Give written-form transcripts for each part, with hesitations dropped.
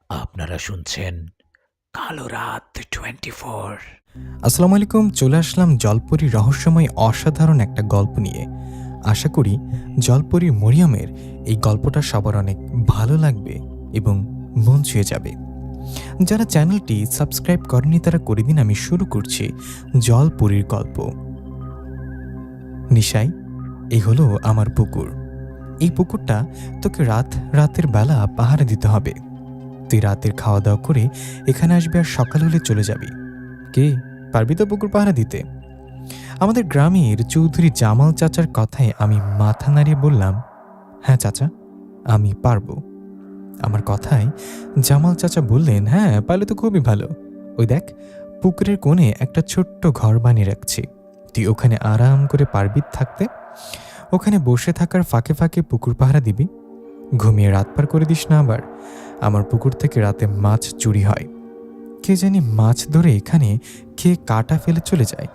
আপনারা শুনছেন কালো রাত 24। আসসালামু আলাইকুম। চলে আসলাম জলপরীর রহস্যময় অসাধারণ একটা গল্প নিয়ে। আশা করি জলপরী মরিয়মের এই গল্পটা সবার অনেক ভালো লাগবে এবং মন ছুঁয়ে যাবে। যারা চ্যানেলটি সাবস্ক্রাইব করেনি তারা করে দিন। আমি শুরু করছি জলপরীর গল্প। নিশাই, এই হলো আমার পুকুর। এই পুকুরটা তোকে রাতের বেলা পাহারা দিতে হবে। তুই রাতের খাওয়া দাওয়া করে এখানে আসবি আর সকাল হলে চলে যাবি। কে পারবি তো পুকুর পাহারা দিতে? আমাদের গ্রামের চৌধুরী জামাল চাচার কথায় আমি মাথা নাড়িয়ে বললাম, হ্যাঁ চাচা, আমি পারবো। আমার কথায় জামাল চাচা বললেন, হ্যাঁ পারলে তো খুবই ভালো। ওই দেখ, পুকুরের কোণে একটা ছোট্ট ঘর বানিয়ে রাখছি। তুই ওখানে আরাম করে পারবি থাকতে। ওখানে বসে থাকার ফাঁকে ফাঁকে পুকুর পাহারা দিবি। ঘুমিয়ে রাত পার করে দিস না আবার। আমার পুকুর থেকে রাতে মাছ চুরি হয়। কে জানি মাছ ধরে এখানে খেয়ে কাটা ফেলে চলে যায়,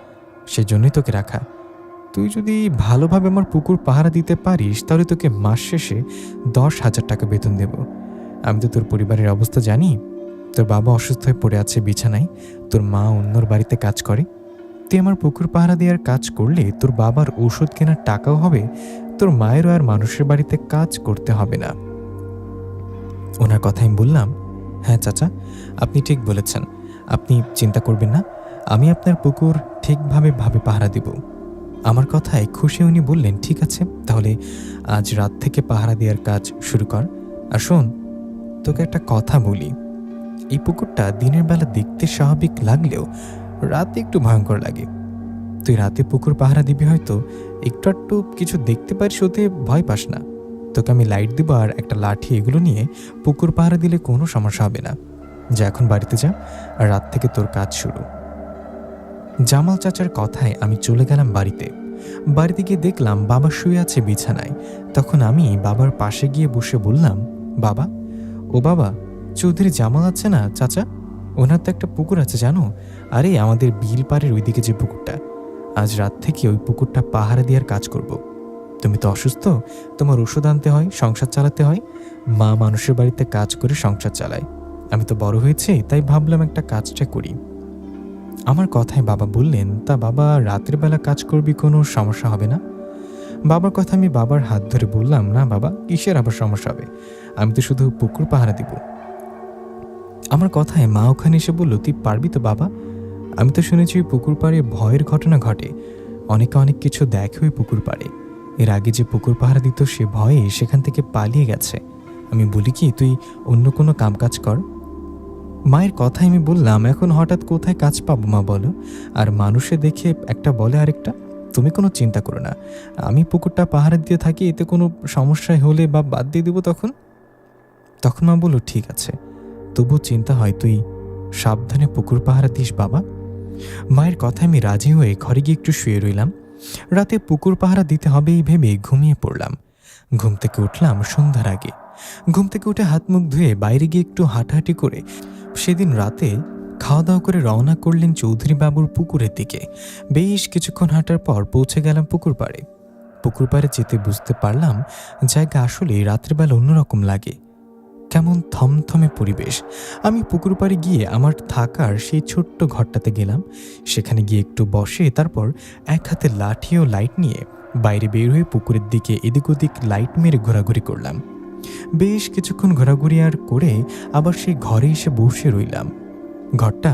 সেজন্যই তোকে রাখা। তুই যদি ভালোভাবে আমার পুকুর পাহারা দিতে পারিস তাহলে তোকে মাস শেষে 10,000 টাকা বেতন দেব। আমি তো তোর পরিবারের অবস্থা জানি। তোর বাবা অসুস্থ হয়ে পড়ে আছে বিছানায়, তোর মা অন্যর বাড়িতে কাজ করে। তুই আমার পুকুর পাহারা দেওয়ার কাজ করলে তোর বাবার ওষুধ কেনার টাকাও হবে, তোর মায়েরও আর মানুষের বাড়িতে কাজ করতে হবে না। ওনার কথা আমি বললাম, হ্যাঁ চাচা, আপনি ঠিক বলেছেন। আপনি চিন্তা করবেন না, আমি আপনার পুকুর ঠিকভাবে পাহারা দিব। আমার কথায় খুশি উনি বললেন, ঠিক আছে, তাহলে আজ রাত থেকে পাহারা দেওয়ার কাজ শুরু কর। আর শোন, তোকে একটা কথা বলি, এই পুকুরটা দিনের বেলা দেখতে স্বাভাবিক লাগলেও রাতে একটু ভয়ঙ্কর লাগে। তুই রাতে পুকুর পাহারা দিবি, হয়তো একটু একটু কিছু দেখতে পারিস, ওতে ভয় পাস না। তোকে আমি লাইট দিব আর একটা লাঠি, এগুলো নিয়ে পুকুর পাহারা দিলে কোনো সমস্যা হবে না। যা এখন বাড়িতে যা, আর রাত থেকে তোর কাজ শুরু। জামাল চাচার কথায় আমি চলে গেলাম বাড়িতে। বাড়িতে গিয়ে দেখলাম বাবা শুয়ে আছে বিছানায়। তখন আমি বাবার পাশে গিয়ে বসে বললাম, বাবা, ও বাবা, চৌধুরী জামাল আছে না চাচা, ওনার তো একটা পুকুর আছে জানো? আরে আমাদের বিল পাড়ের ওইদিকে যে পুকুরটা, আজ রাত থেকে ওই পুকুরটা পাহারা দেওয়ার কাজ করব। তুমি তো অসুস্থ, তোমার ওষুধ আনতে হয়, সংসার চালাতে হয়। মা মানুষের বাড়িতে কাজ করে সংসার চালায়। আমি তো বড় হয়েছি, তাই ভাবলাম একটা কাজটা করি। আমার কথায় বাবা বললেন, তা বাবা রাতের বেলা কাজ করবি, কোনো সমস্যা হবে না? বাবার কথা আমি বাবার হাত ধরে বললাম, না বাবা, কিসের আবার সমস্যা হবে? আমি তো শুধু পুকুর পাহারা দিব। আমার কথায় মা ওখানে এসে বলল, তুই পারবি তো বাবা? আমি তো শুনেছি ওই পুকুর পাড়ে ভয়ের ঘটনা ঘটে, অনেকে অনেক কিছু দেখে ওই পুকুর পাড়ে। এর আগে যে পুকুর পাহারা দিত সে ভয়ে সেখান থেকে পালিয়ে গেছে। আমি বলি কি, তুই অন্য কোনো কাজ কর। মায়ের কথায় আমি বললাম, এখন হঠাৎ কোথায় কাজ পাবো মা বলো? আর মানুষে দেখে একটা বলে আরেকটা। তুমি কোনো চিন্তা করো না, আমি পুকুরটা পাহারা দিয়ে থাকি, এতে কোনো সমস্যা হলে বা বাদ দিয়ে দেবো তখন। তখন মা বলল, ঠিক আছে, তবু চিন্তা হয়, তুই সাবধানে পুকুর পাহারা দিস বাবা। মায়ের কথায় আমি রাজি হয়ে ঘরে গিয়ে একটু শুয়ে রইলাম। রাতে পুকুর পাহারা দিতে হবে এই ভেবে ঘুমিয়ে পড়লাম। ঘুম থেকে উঠলাম সন্ধ্যার আগে। ঘুম থেকে উঠে হাত মুখ ধুয়ে বাইরে গিয়ে একটু হাঁটাহাঁটি করে সেদিন রাতে খাওয়া দাওয়া করে রওনা করলেন চৌধুরী বাবুর পুকুরের দিকে। বেশ কিছুক্ষণ হাঁটার পর পৌঁছে গেলাম পুকুর পাড়ে। পুকুর পাড়ে যেতে বুঝতে পারলাম জায়গা আসলে রাত্রিবেলা অন্যরকম লাগে, কেমন থমথমে পরিবেশ। আমি পুকুর পাড়ে গিয়ে আমার থাকার সেই ছোট্ট ঘরটাতে গেলাম। সেখানে গিয়ে একটু বসে তারপর এক হাতে লাঠি ও লাইট নিয়ে বাইরে বের হয়ে পুকুরের দিকে এদিক ওদিক লাইট মেরে ঘোরাঘুরি করলাম। বেশ কিছুক্ষণ ঘোরাঘুরি আর করে আবার সেই ঘরে এসে বসে রইলাম। ঘরটা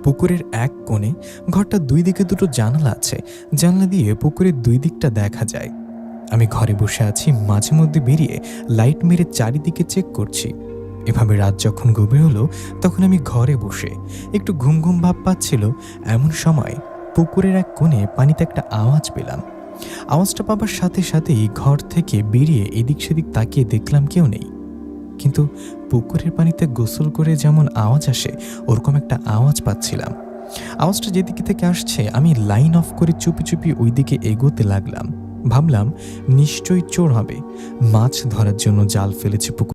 পুকুরের এক কোণে। ঘরটা দুই দিকে দুটো জানালা আছে, জানলা দিয়ে পুকুরের দুই দিকটা দেখা যায়। আমি ঘরে বসে আছি, মাঝে মধ্যে বেরিয়ে লাইট মেরে চারিদিকে চেক করছি। এভাবে রাত যখন গভীর হলো তখন আমি ঘরে বসে একটু ঘুম ঘুম ভাব পাচ্ছিল। এমন সময় পুকুরের এক কোণে পানিতে একটা আওয়াজ পেলাম। আওয়াজটা পাবার সাথে সাথেই ঘর থেকে বেরিয়ে এদিক সেদিক তাকিয়ে দেখলাম কেউ নেই। কিন্তু পুকুরের পানিতে গোসল করে যেমন আওয়াজ আসে ওরকম একটা আওয়াজ পাচ্ছিলাম। আওয়াজটা যেদিকে থেকে আসছে আমি লাইন অফ করে চুপি চুপি ওই দিকে এগোতে লাগলাম। ভাবলাম নিশ্চয়ই চোর হবে, মাছ ধরার জন্য জাল ফেলেছে পুকুর।